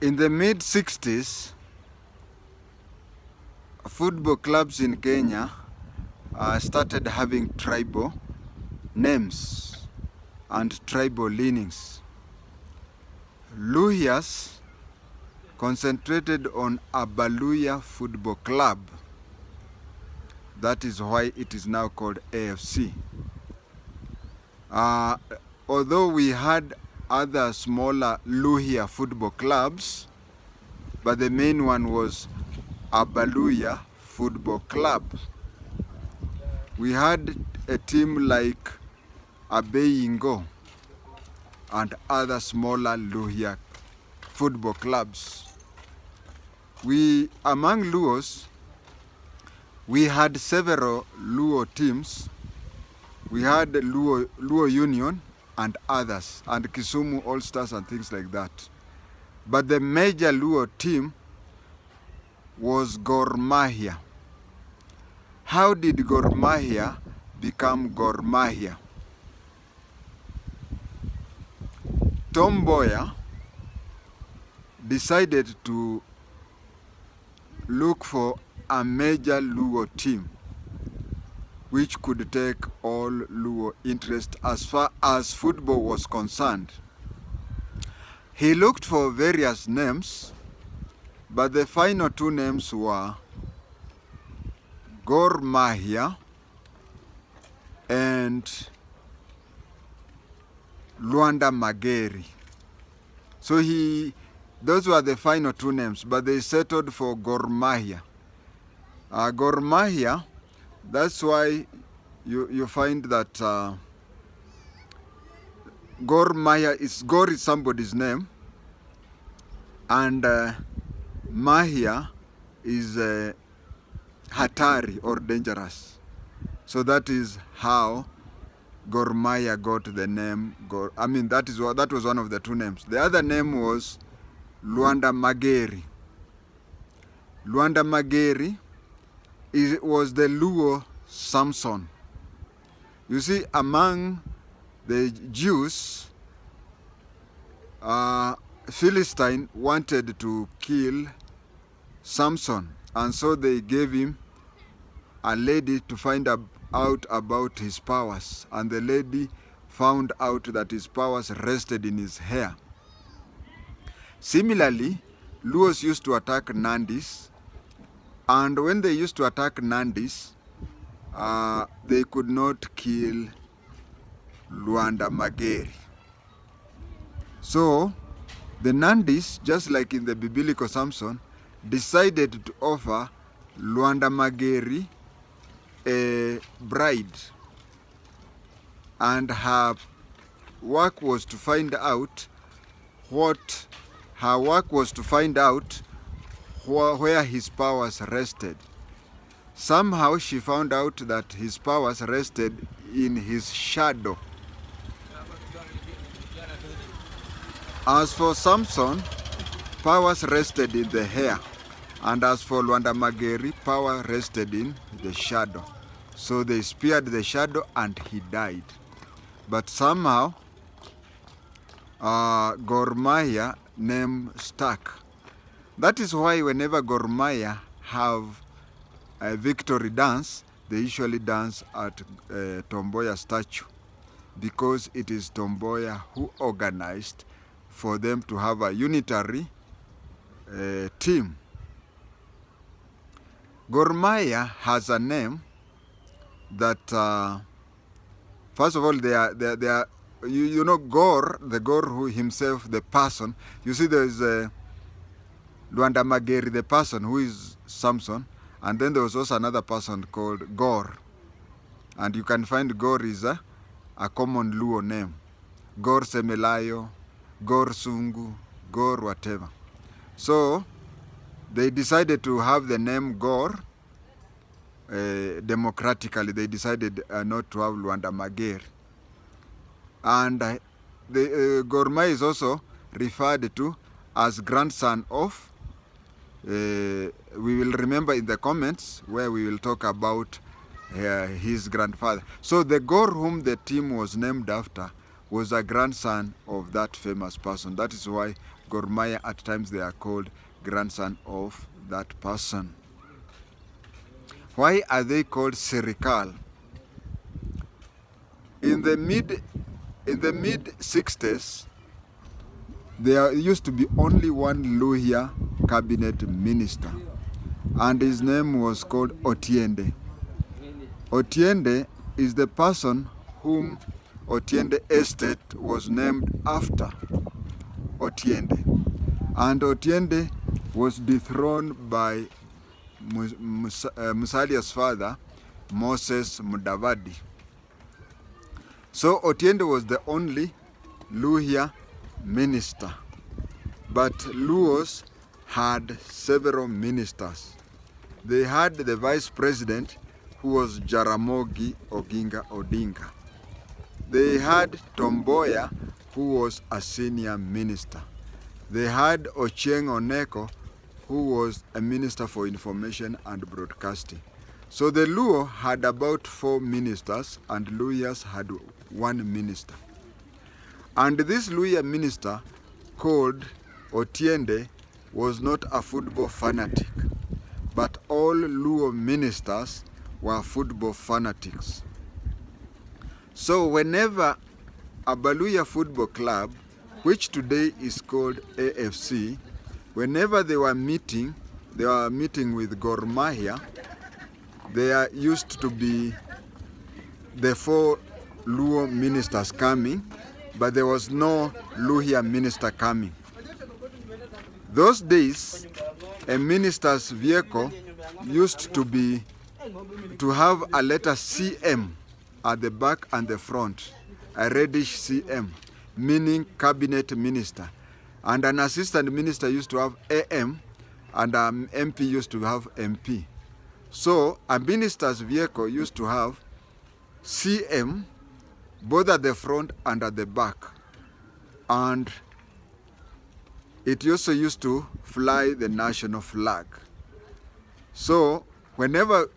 In the mid-60s, football clubs in Kenya started having tribal names and tribal leanings. Luhyas concentrated on Abaluya Football Club. That is why it is now called AFC. Although we had other smaller Luhya football clubs, but the main one was Abaluya Football Club. We had a team like Abeyingo and other smaller Luhya football clubs. Among Luos, we had several Luo teams. We had Luo Union and others, and Kisumu All Stars and things like that. But the major Luo team was Gor Mahia. How did Gor Mahia become Gor Mahia? Tom Mboya decided to look for a major Luo team which could take all Luo interest as far as football was concerned. He looked for various names, but the final two names were Gor Mahia and Luanda Mageri. So those were the final two names, but they settled for Gor Mahia. Gor Mahia, that's why you find that Gor Mahia Gor is somebody's name, and Mahia is hatari or dangerous. So that is how Gor Mahia got the name Gor. I mean, that was one of the two names. The other name was Luanda Mageri. Luanda Mageri was the Luo Samson. You see, among the Jews, Philistine wanted to kill Samson, and so they gave him a lady to find out about his powers, and the lady found out that his powers rested in his hair. Similarly, Luos used to attack Nandis, and when they used to attack Nandis, they could not kill Luanda Mageri. So the Nandis, just like in the biblical Samson, decided to offer Luanda Mageri a bride, and her work was to find out where his powers rested. Somehow she found out that his powers rested in his shadow. As for Samson, powers rested in the hair, and as for Luanda Mageri, power rested in the shadow. So they speared the shadow and he died. But somehow, Gor Mahia name stuck. That is why whenever Gor Mahia have a victory dance, they usually dance at Tom Mboya statue, because it is Tom Mboya who organized for them to have a unitary team. Gor Mahia has a name that, first of all, they are you know, Gor, the Gor who himself, the person. You see, there is Luanda Mageri, the person who is Samson, and then there was also another person called Gor. And you can find Gor is a common Luo name. Gor Semelayo, Gor Sungu, Gor whatever. So they decided to have the name Gor democratically. They decided not to have Luanda Mageri. And the Gor Mahia is also referred to as grandson of, we will remember in the comments where we will talk about his grandfather. So the Gor whom the team was named after was a grandson of that famous person. That is why Gor Mahia at times they are called grandson of that person. Why are they called Sirkal? In the mid 60s, there used to be only one Luhya cabinet minister, and his name was called Otiende. Otiende is the person whom Otiende Estate was named after Otiende. And Otiende was dethroned by Musalia's father, Moses Mudavadi. So Otiende was the only Luhya minister. But Luos had several ministers. They had the vice president, who was Jaramogi Oginga Odinga. They had Tomboya, who was a senior minister. They had Ochieng Oneko, who was a minister for information and broadcasting. So the Luo had about 4 ministers and Luyas had 1 minister. And this Luhya minister called Otiende was not a football fanatic, but all Luo ministers were football fanatics. So whenever a Baluya football club, which today is called AFC, whenever they were meeting with Gor Mahia, there used to be the 4 Luo ministers coming, but there was no Luhya minister coming. Those days, a minister's vehicle used to have a letter CM at the back and the front, a reddish CM, meaning cabinet minister. And an assistant minister used to have AM, and an MP used to have MP. So a minister's vehicle used to have CM both at the front and at the back. And it also used to fly the national flag. So whenever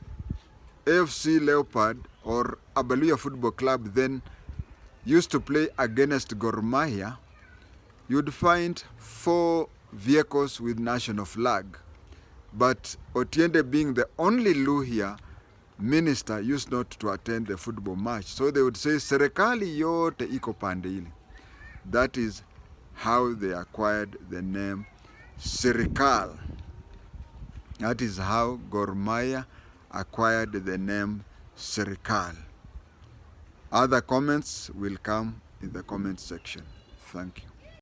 AFC Leopard or Abaluya Football Club then used to play against Gor Mahia, you'd find 4 vehicles with national flag. But Otiende, being the only Luhya minister, used not to attend the football match. So they would say, Serikali yote iko pande ile. That is how they acquired the name Sirkal. That is how Gor Mahia acquired the name Sirkal. Other comments will come in the comment section. Thank you.